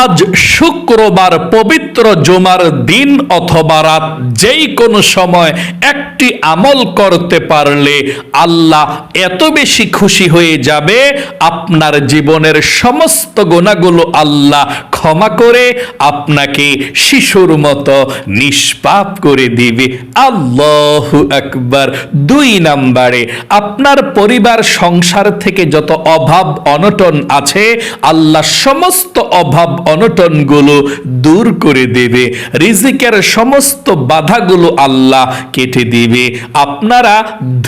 আজ শুক্রবার পবিত্র জুমার দিন অথবা রাত যেই কোনো সময় একটি আমল করতে পারলে আল্লাহ এত বেশি খুশি হয়ে যাবে, আপনার জীবনের সমস্ত গুনাহগুলো আল্লাহ ক্ষমা করে আপনাকে শিশুর মতো নিষ্পাপ করে দিবে। আল্লাহু আকবার। 2 নম্বরে, আপনার পরিবার সংসার থেকে যত অভাব অনটন আছে আল্লাহ সমস্ত অভাব অনটনগুলো দূর করে দেবে, রিজিকের সমস্ত বাধাগুলো আল্লাহ কেটে দিবে, আপনারা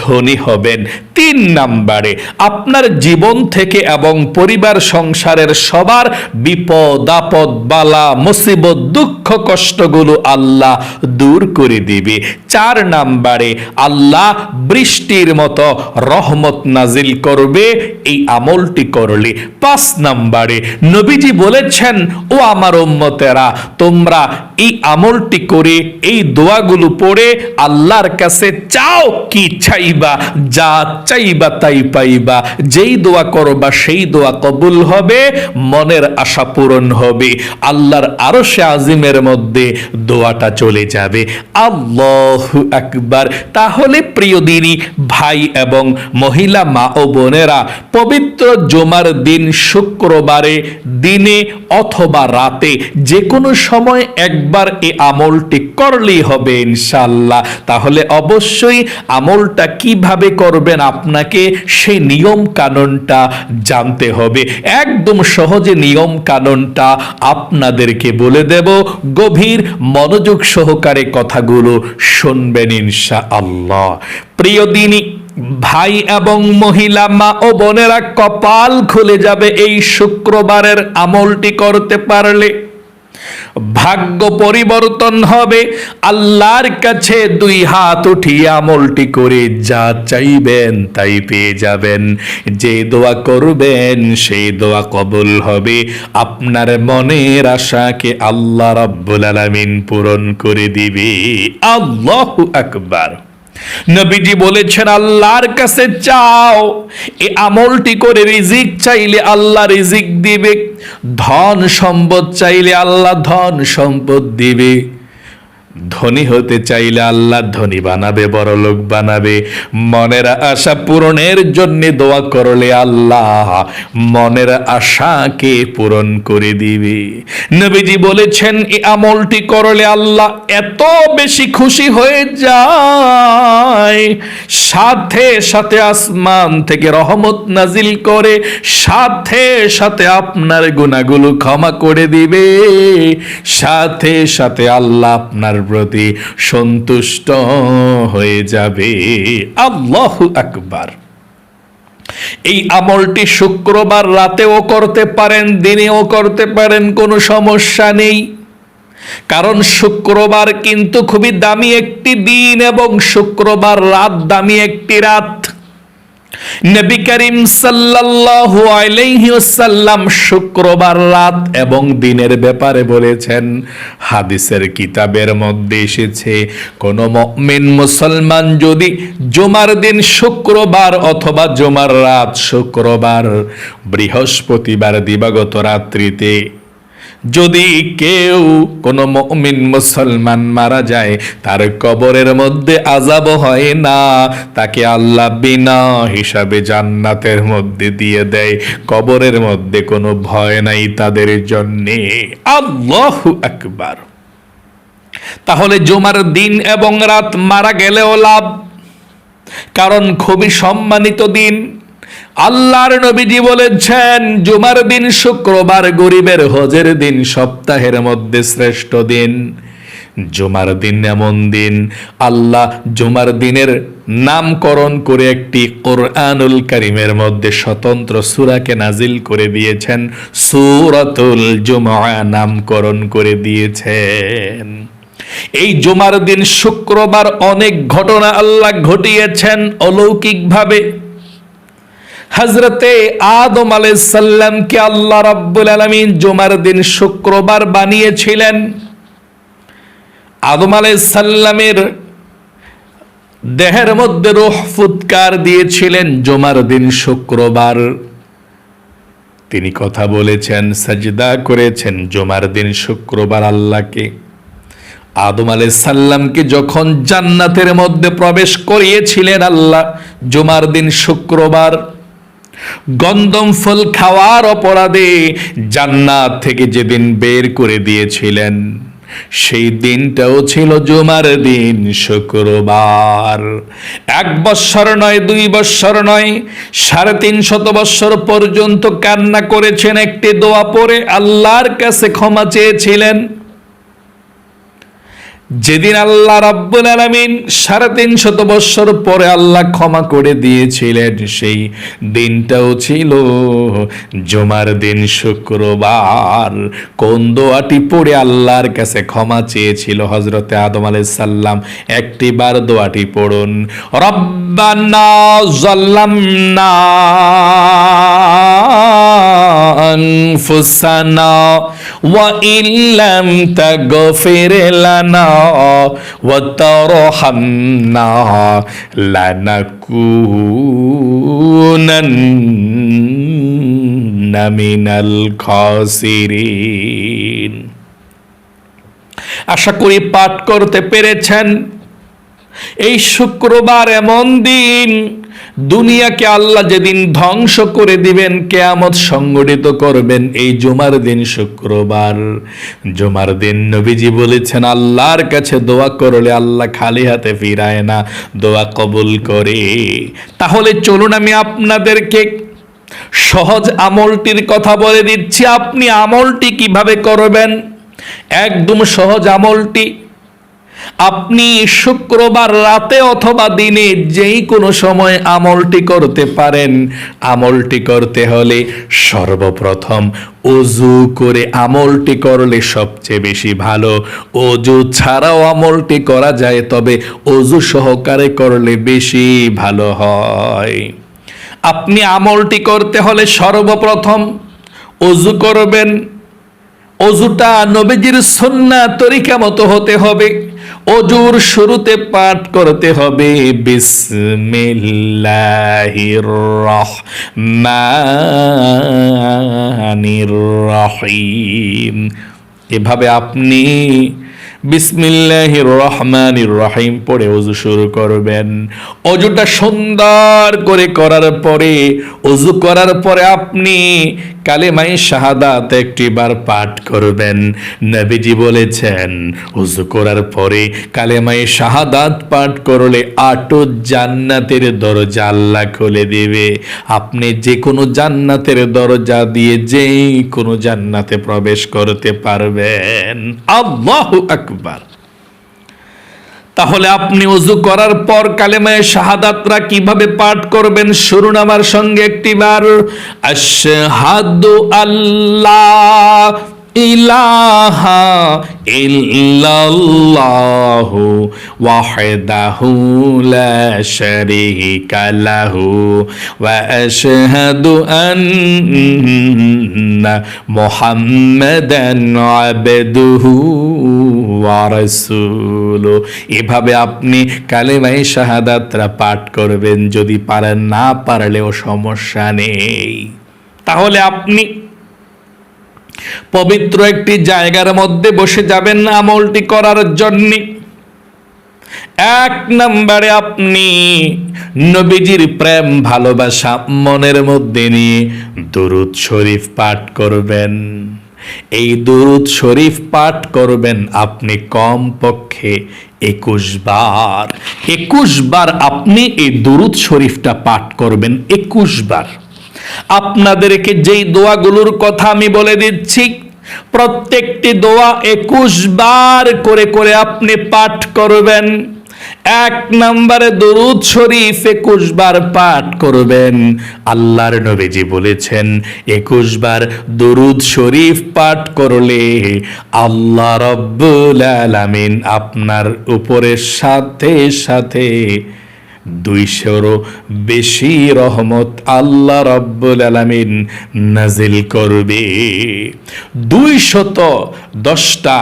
ধনী হবেন। 3 নম্বরে, আপনার জীবন থেকে এবং পরিবার সংসারের সবার বিপদ আপদ বালা মুসিবত দুঃখ কষ্টগুলো আল্লাহ দূর করে দিবে। 4 নম্বরে, আল্লাহ বৃষ্টির মতো রহমত নাজিল করবে এই আমলটি করলে। 5 নম্বরে, নবীজি বলেছেন, ও আমার উম্মতেরা, তোমরা এই আমলটি করে এই দোয়াগুলো পড়ে আল্লাহর কাছে চাও কি চাইবা, যা চাইবা তাই পাইবা। যেই দোয়া করবা সেই দোয়া কবুল হবে, মনের আশা পূরণ হবে, আল্লাহর আরশে আজিমের মধ্যে দোয়াটা চলে যাবে। আল্লাহু আকবার। তাহলে প্রিয় দিনী ভাই এবং মহিলা মা ও বোনেরা, পবিত্র জুমার দিন শুক্রবারে দিনে অথবা রাতে যে কোনো সময় একবার এই আমলটি করলেই হবে ইনশাআল্লাহ। তাহলে অবশ্যই আমলটা কিভাবে করবেন আপনাকে সেই নিয়ম কানুনটা জানতে হবে। একদম সহজে নিয়ম কানুনটা আপনাদেরকে বলে দেব, গভীর মনোযোগ সহকারে কথাগুলো শুনবেন ইনশাআল্লাহ। প্রিয় দিনী ভাই এবং মহিলা মা ও বোনেরা, কপাল খুলে যাবে এই শুক্রবারের আমলটি করতে পারলে। ভাগ্য পরিবর্তন হবে। আল্লাহর কাছে 2 হাত উঠিয়ে আমলটি করে যা চাইবেন তাই পেয়ে যাবেন। যে দোয়া করবেন সেই দোয়া কবুল হবে। আপনার মনের আশাকে আল্লাহ রাব্বুল আলামিন পূরণ করে দিবে। আল্লাহু আকবার। নবীজি বলেছেন, আল্লাহর কাছে চাও, এই আমলটি করে রিজিক চাইলে আল্লাহ রিজিক দিবে, ধন সম্পদ চাইলে আল্লাহ ধন সম্পদ দিবে, ধনী হতে চাইলে আল্লাহ ধনী বানাবে, বড় লোক বানাবে, মনের আশা পূরণের জন্য দোয়া করলে আল্লাহ মনের আশাকে পূরণ করে দিবে। নবীজি বলেছেন, এই আমলটি করলে আল্লাহ এত বেশি খুশি হয়ে যায়, সাথে সাথে আসমান থেকে রহমত নাজিল করে, সাথে সাথে আপনার গুনাহগুলো ক্ষমা করে দিবে, সাথে সাথে আল্লাহ আপনার প্রতি সন্তুষ্ট হয়ে যাবে। আল্লাহু আকবার। এই আমলটি শুক্রবার রাতেও করতে পারেন, দিনেও করতে পারেন, কোনো সমস্যা নেই। কারণ শুক্রবার কিন্তু খুবই দামি একটি দিন এবং শুক্রবার রাত দামি একটি রাত। নবী করিম সাল্লাল্লাহু আলাইহি ওয়াসাল্লাম শুক্রবার রাত এবং দিনের ব্যাপারে বলেছেন, হাদিসের কিতাবের মধ্যে এসেছে, কোন মুমিন মুসলমান যদি জুমার দিন শুক্রবার অথবা জুমার রাত শুক্রবার বৃহস্পতিবার দিবাগত রাত্রিতে যদি কেউ কোনো মুমিন মুসলমান মারা যায়, তার কবরের মধ্যে আযাব হয় না, তাকে আল্লাহ বিনা হিসাবে জান্নাতের মধ্যে দিয়ে দেয়। কবরের মধ্যে কোনো ভয় নাই তাদের জন্যে। আল্লাহু আকবার। তাহলে জুমার দিন এবং রাত মারা গেলেও লাভ, কারণ খুবই সম্মানিত দিন। আল্লাহর নবীজি বলেছেন, জুমার দিন শুক্রবার গরিবের হজের দিন, সপ্তাহের মধ্যে শ্রেষ্ঠ দিন। জুমার দিন এমন দিন, আল্লাহ জুমার দিনের নামকরণ করে একটি কোরআনুল কারীমের মধ্যে স্বতন্ত্র সূরাকে নাজিল করে দিয়েছেন, সূরাতুল জুমআ নামকরণ করে দিয়েছেন। এই জুমার দিন শুক্রবার অনেক ঘটনা আল্লাহ ঘটিয়েছেন অলৌকিকভাবে। হযরতে আদম আলাইহিস সালামকে আল্লাহ রাব্বুল আলামিন জুমার দিন শুক্রবার বানিয়েছিলেন। আদম আলাইহিস সালামের দেহের মধ্যে রূহ ফুৎকার দিয়েছিলেন জুমার দিন শুক্রবার। তিনি কথা বলেছেন, সাজদা করেছেন জুমার দিন শুক্রবার আল্লাহকে। আদম আলাইহিস সালামকে যখন জান্নাতের মধ্যে প্রবেশ করিয়েছিলেন আল্লাহ জুমার দিন শুক্রবার, গন্ধম ফল খাওয়ার অপরাধে জান্নাত থেকে যেদিন বের করে দিয়েছিলেন সেই দিনটাও ছিল জুমার দিন শুক্রবার। 1 বৎসর নয়, 2 বৎসর নয়, 350 বৎসর পর্যন্ত কান্না করেছেন, একটি দোয়া পড়ে আল্লাহর কাছে ক্ষমা চেয়েছিলেন। যেদিন আল্লাহ রাব্বুল আলামিন 350 বৎসর পরে আল্লাহ ক্ষমা করে দিয়েছিলেন সেই দিনটাও ছিল জুমার দিন শুক্রবার। কোন দোয়াটি পড়ে আল্লাহর কাছে ক্ষমা চেয়েছিল হযরতে আদম আলাইহিস সালাম? একটি বার দোয়াটি পড়ুন, রব্বানা যাল্লামনা আনফুসানা ওয়া ইল্লাম তাগফির লানা ওয়া তারহামনা লানাকুনান্না মিনাল খাসিরিন। আশা করি পাঠ করতে পেরেছেন। এই শুক্রবার এমন দিন, দুনিয়াকে আল্লাহ যেদিন ধ্বংস করে দিবেন, কিয়ামত সংগঠিত করবেন এই জুমার দিন শুক্রবার। জুমার দিন নবীজি বলেছেন আল্লাহর কাছে দোয়া করলে আল্লাহ খালি হাতে ফিরায় না, দোয়া কবুল করে। তাহলে চলুন আমি আপনাদেরকে সহজ আমলটির কথা বলে দিচ্ছি। আপনি আমলটি কিভাবে করবেন? একদম সহজ আমলটি। আপনি শুক্রবার রাতে অথবা দিনে যেই কোনো সময় আমলটি করতে পারেন। আমলটি করতে হলে সর্বপ্রথম ওযু করে আমলটি করলে সবচেয়ে বেশি ভালো। ওযু ছাড়াও আমলটি করা যায়, তবে ওযু সহকারে করলে বেশি ভালো হয়। আপনি আমলটি করতে হলে সর্বপ্রথম ওযু করবেন। ওযুটা নবীজির সুন্নাহ তরিকা মতো হতে হবে। ওযুর শুরুতে পাঠ করতে হবে বিসমিল্লাহির রহমানির রহিম। এভাবে আপনি বিসমিল্লাহির রহমানির রহিম পড়ে ওযু শুরু করবেন। ওযুটা সুন্দর করে করার পরে, ওযু করার পরে আপনি কালেমায়ে শাহাদাত একটিবার পাঠ করবেন। নবীজি বলেছেন ওযু করার পরে কালেমায়ে শাহাদাত পাঠ করলে 8 জান্নাতের দরজা আল্লাহ খুলে দিবে। আপনি যে কোনো জান্নাতের দরজা দিয়ে যেই কোনো জান্নাতে প্রবেশ করতে পারবেন। আল্লাহু আকবার। তাহলে আপনি ওযু করার পর কালেমায়ে শাহাদাতরা কিভাবে পাঠ করবেন শুনুন আমার সঙ্গে একটিবার। আশহাদু আল্লাহ ইলাহা ইল্লাল্লাহু ওয়াহদাহু লা শারীকা লাহু ওয়া আশহাদু আন্না মুহাম্মাদান আবদুহু ওয়া রাসূলুহু। এভাবে আপনি কালেমায়ে শাহাদাতরা পাঠ করবেন। যদি পারেন, না পারলেও সমস্যা নেই। তাহলে আপনি পবিত্র একটি জায়গার মধ্যে বসে যাবেন আমলটি করার জন্য। 1 নম্বরে আপনি নবীজির প্রেম ভালোবাসা মনের মধ্যে নিয়ে দুরূদ শরীফ পাঠ করবেন। এই দুরূদ শরীফ পাঠ করবেন আপনি কমপক্ষে 21 বার। 21 বার আপনি এই দুরূদ শরীফটা পাঠ করবেন 21 বার। আপনাদেরকে যেই দোয়াগুলোর কথা আমি বলে দিচ্ছি, প্রত্যেকটি দোয়া 21 বার করে করে আপনি পাঠ করবেন। 1 নম্বরে দরুদ শরীফ 21 বার পাঠ করবেন। আল্লাহর নবীজি বলেছেন 21 বার দরুদ শরীফ পাঠ করলে আল্লাহ রাব্বুল আলামিন আপনার উপরে সাথে সাথে 200-রও বেশি রহমত আল্লাহ রাব্বুল আলামিন নাজিল করবে। 210টা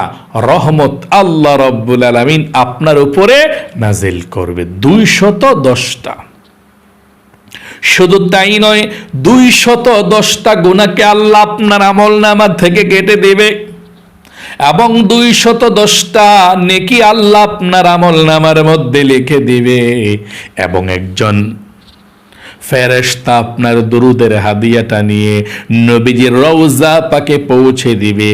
রহমত আল্লাহ রাব্বুল আলামিন আপনার উপরে নাজিল করবে। 210টা। শুধু তাই নয়, 210টা গুনাহকে আল্লাহ আপনার আমলনামা থেকে কেটে দেবে এবং 210টা নেকি আল্লাহ আপনার আমলনামার মধ্যে লিখে দিবে এবং একজন ফেরেশতা আপনার দুরুদের হাদিয়াটা নিয়ে নবীজির রওজা পাকে পৌঁছে দিবে।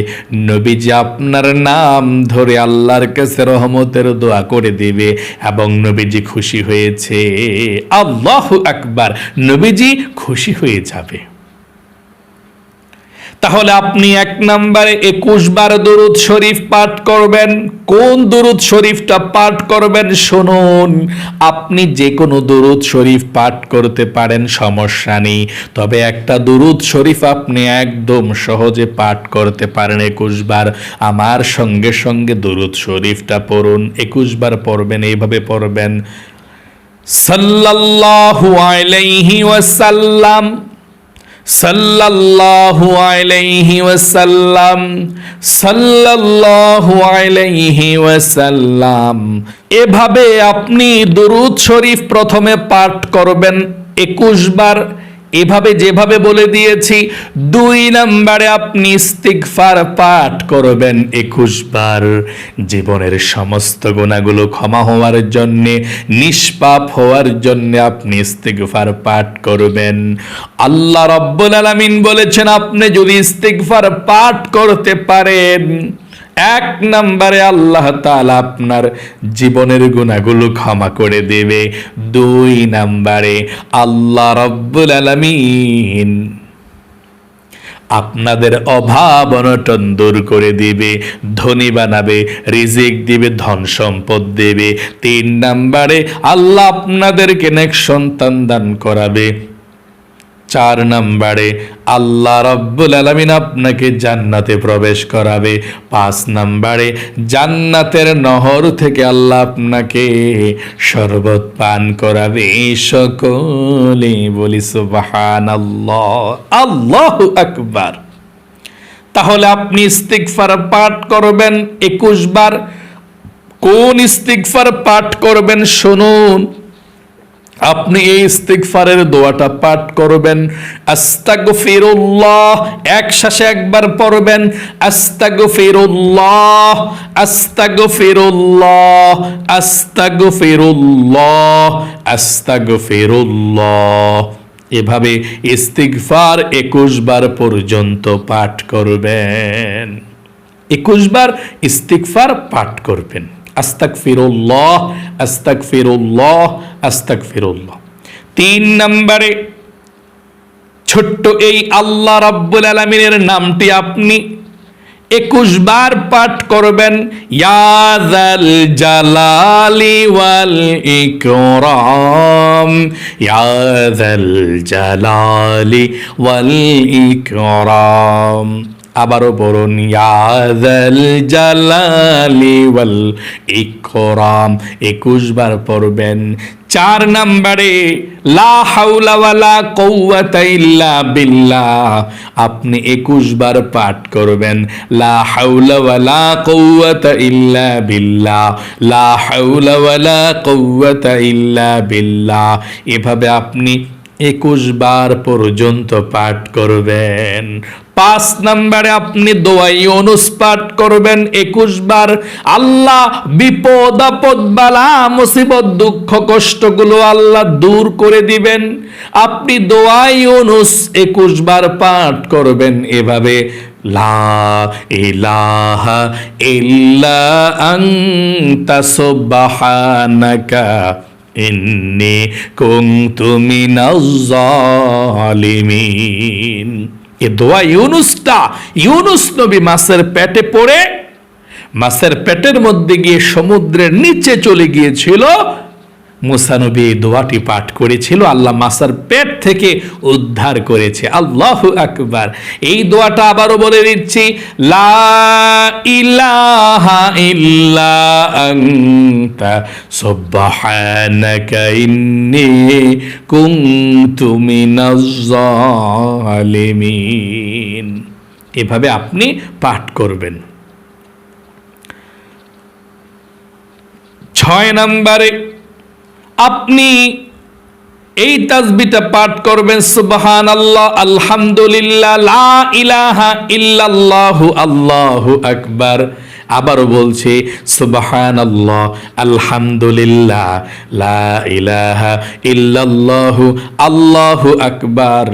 নবীজি আপনার নাম ধরে আল্লাহর কাছে রহমতের দোয়া করে দিবে এবং নবীজি খুশি হয়েছে। আল্লাহু আকবার, নবীজি খুশি হয়ে যাবে। তাহলে আপনি 1 নম্বরে 21 বার দুরূদ শরীফ পাঠ করবেন। কোন দুরূদ শরীফটা পাঠ করবেন শুনুন। আপনি যে কোনো দুরূদ শরীফ পাঠ করতে পারেন, সমস্যা নেই, তবে একটা দুরূদ শরীফ আপনি একদম সহজে পাঠ করতে পারেন 21 বার। আমার সঙ্গে সঙ্গে দুরূদ শরীফটা পড়ুন। 21 বার পড়বেন, এইভাবে পড়বেন, সাল্লাল্লাহু আলাইহি ওয়াসাল্লাম, সাল্লাল্লাহু আলাইহি ওয়াসাল্লাম, সাল্লাল্লাহু আলাইহি ওয়াসাল্লাম। এভাবে আপনি দুরূদ শরীফ প্রথমে পাঠ করবেন 21 বার, এভাবে যেভাবে বলে দিয়েছি। 2 নম্বরে আপনি ইস্তিগফার পাঠ করবেন 21 বার। জীবনের সমস্ত গুনাহগুলো ক্ষমা হওয়ার জন্য, নিষ্পাপ হওয়ার জন্য আপনি ইস্তিগফার পাঠ করবেন। আল্লাহ রাব্বুল আলামিন বলেছেন, আপনি যদি ইস্তিগফার পাঠ করতে পারেন, 1 নম্বরে আল্লাহ তাআলা আপনার জীবনের গুনাহগুলো ক্ষমা করে দেবে। 2 নম্বরে আল্লাহ রাব্বুল আলামিন আপনাদের অভাব অনটন দূর করে দিবে, ধনী বানাবে, রিজিক দিবে, ধন সম্পদ দেবে। 3 নম্বরে আল্লাহ আপনাদেরকে নেক সন্তান দান করাবে। 4 নম্বরে আল্লাহ রাব্বুল আলামিন আপনাকে জান্নাতে প্রবেশ করাবে। 5 নম্বরে জান্নাতের নহর থেকে আল্লাহ আপনাকে শরবত পান করাবে। সকলে বলি সুবহানাল্লাহ, আল্লাহু আকবার। তাহলে আপনি ইস্তিগফার পাঠ করবেন 21 বার। কোন ইস্তিগফার পাঠ করবেন শুনুন। আপনি এই ইস্তিগফারের দোয়াটা পাঠ করবেন, আস্তাগফিরুল্লাহ, এক শ্বাসে একবার পড়বেন, আস্তাগফিরুল্লাহ, আস্তাগফিরুল্লাহ, আস্তাগফিরুল্লাহ, আস্তাগফিরুল্লাহ। এভাবে ইস্তিগফার 21 বার পর্যন্ত পাঠ করবেন। 21 বার ইস্তিগফার পাঠ করবেন। আস্তাগফিরুল্লাহ, আস্তাগফিরুল্লাহ, আস্তাগফিরুল্লাহ। 3 নম্বরে ছোট্ট এই আল্লাহ রাব্বুল আলামিনের নামটি আপনি 21 বার পাঠ করবেন। ইয়া যাল জালালি ওয়াল ইকরাম, ইয়া যাল জালালি ওয়াল ইকরাম। আবারও বলুন, ইয়া যাল জালালি ওয়াল ইকরাম। 21 বার পড়বেন। 4 নম্বরে লা হাওলা ওয়ালা কুওয়াতা ইল্লা বিল্লাহ, আপনি 21 বার পাঠ করবেন। লা হাওলা ওয়ালা কুওয়াতা ইল্লা বিল্লাহ, লা হাওলা ওয়ালা কুওয়াতা ইল্লা বিল্লাহ। এভাবে আপনি 21 বার পর্যন্ত পাঠ করবেন। 5 নম্বরে আপনি দোয়া ইউনুস পাঠ করবেন 21 বার। আল্লাহ বিপদ আপদ বালা মুসিবত দুঃখ কষ্টগুলো আল্লাহ দূর করে দিবেন। আপনি দোয়া ইউনুস 21 বার পাঠ করবেন এভাবে, লা ইলাহা ইল্লা আনতা সুবহানাকা ইন্নী কুনতু মিনাজ জালিমিন। এ দোয়া ইউনুসটা, ইউনুস নবী মাছের পেটে পড়ে, মাছের পেটের মধ্যে গিয়ে সমুদ্রের নিচে চলে গিয়েছিল। মুসা নবী এই দোয়াটি পাঠ করেছিল, আল্লাহ মাছের পেট থেকে উদ্ধার করেছে। আল্লাহু আকবার। এই দোয়াটা আবারও বলে দিচ্ছি, লা ইলাহা ইল্লা আনতা সুবহানাকা ইন্নী কুনতু মিনাজ জালিমিন। এভাবে আপনি পাঠ করবেন। 6 নম্বরে আপনি এই তাসবিহটা পাঠ করবেন, সুবহানাল্লাহ, আলহামদুলিল্লাহ, লা ইলাহা ইল্লাল্লাহু, আল্লাহু আকবার। আবারও বলছি, সুবহানাল্লাহ, আলহামদুলিল্লাহ, লা ইলাহা ইল্লাল্লাহু, আল্লাহু আকবার।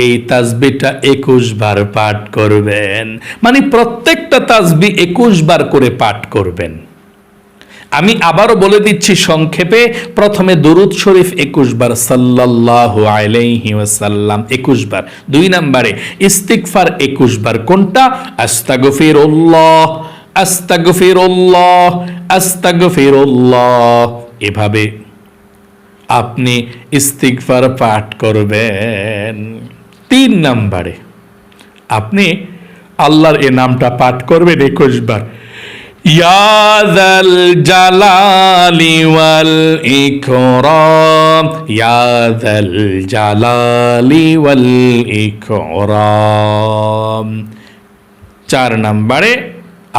এই তাসবিহটা 21 বার পাঠ করবেন, মানে প্রত্যেকটা তাসবিহ 21 বার করে পাঠ করবেন। আমি আবারও বলে দিচ্ছি সংক্ষেপে, প্রথমে দরুদ শরীফ 21 বার, সাল্লাল্লাহু আলাইহি ওয়াসাল্লাম 21 বার। 2 নম্বরে ইস্তিগফার 21 বার। কোনটা? আস্তাগফিরুল্লাহ, আস্তাগফিরুল্লাহ, আস্তাগফিরুল্লাহ। এভাবে আপনি ইস্তিগফার পাঠ করবেন। 3 নম্বরে আপনি আল্লাহর এই নামটা পাঠ করবেন 21 বার, ইয়া যাল জালালি ওয়াল ইকরাম, ইয়া যাল জালালি ওয়াল ইকরাম। 4 নম্বরে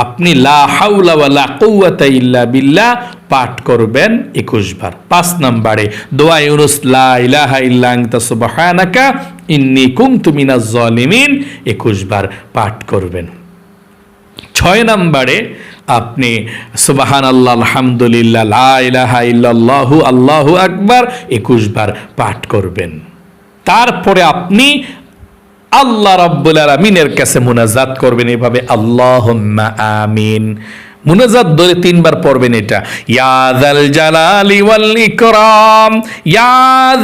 আপনি লা হাওলা ওয়ালা কুওয়াতা ইল্লা বিল্লাহ পাঠ করবেন 21 বার। 5 নম্বরে দোয়া ইউনুস, লা ইলাহা ইল্লা আনতা সুবহানাকা ইন্নী কুনতু মিনাজ জালিমিন 21 বার পাঠ করবেন। 6 নম্বরে আপনি সুবহানাল্লাহ, আলহামদুলিল্লাহ, লা ইলাহা ইল্লাল্লাহু, আল্লাহু আকবার 21 বার পাঠ করবেন। তারপরে আপনি আল্লাহ রাব্বুল আলামিনের কাছে মুনাজাত করবেন এভাবে, আল্লাহুম্মা আমিন। মুনাজাত ধরে 3 বার পড়বেন এটা, ইয়া যাল জালালি ওয়াল ইকরাম, ইয়া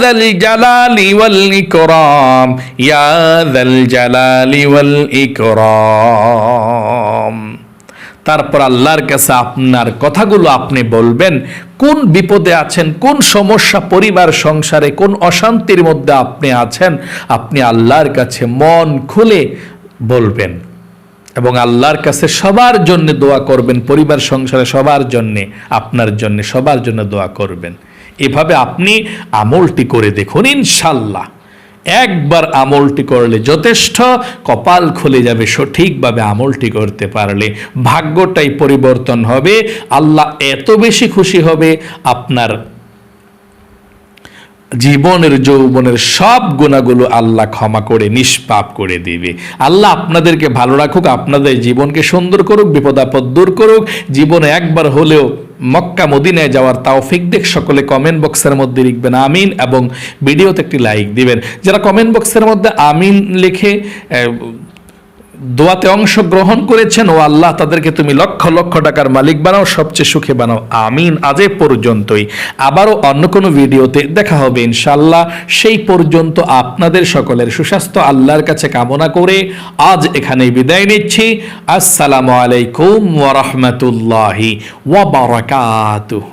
যাল জালালি ওয়াল ইকরাম, ইয়া যাল জালালি ওয়াল ইকরাম। তারপর আল্লাহর কাছে আপনার কথাগুলো আপনি বলবেন, কোন বিপদে আছেন, কোন সমস্যা, পরিবার সংসারে কোন অশান্তির মধ্যে আপনি আছেন, আপনি আল্লাহর কাছে মন খুলে বলবেন এবং আল্লাহর কাছে সবার জন্য দোয়া করবেন, পরিবার সংসারে সবার জন্য, আপনার জন্য, সবার জন্য দোয়া করবেন। এভাবে আপনি আমলটি করে দেখুন, ইনশাল্লাহ একবার আমলটি করলে যথেষ্ট, কপাল খুলে যাবে সঠিকভাবে আমলটি করতে পারলে, ভাগ্যটাই পরিবর্তন হবে। আল্লাহ এত বেশি খুশি হবে, আপনার জীবনের যৌবনের সব গুণাগুলো আল্লাহ ক্ষমা করে নিষ্পাপ করে দিবে। আল্লাহ আপনাদেরকে ভালো রাখুক, আপনাদের জীবনকে সুন্দর করুক, বিপদ আপদ দূর করুক। জীবনে একবার হলেও মক্কা মদিনায় যাওয়ার তৌফিক দেখ। সকলে কমেন্ট বক্সের মধ্যে লিখবেন আমিন এবং ভিডিওতে একটি লাইক দিবেন। যারা কমেন্ট বক্সের মধ্যে আমিন লিখে দোয়াতে অংশগ্রহণ করেছেন, ও আল্লাহ তাদেরকে তুমি লক্ষ লক্ষ টাকার মালিক বানাও, সবচেয়ে সুখে বানাও, আমিন। আজ এ পর্যন্তই, আবারও অন্য কোনো ভিডিওতে দেখা হবে ইনশাআল্লাহ। সেই পর্যন্ত আপনাদের সকলের সুস্বাস্থ্য আল্লাহর কাছে কামনা করে আজ এখানেই বিদায় নিচ্ছি। আসসালামু আলাইকুম ওয়া রাহমাতুল্লাহি ওয়া বারাকাতুহু।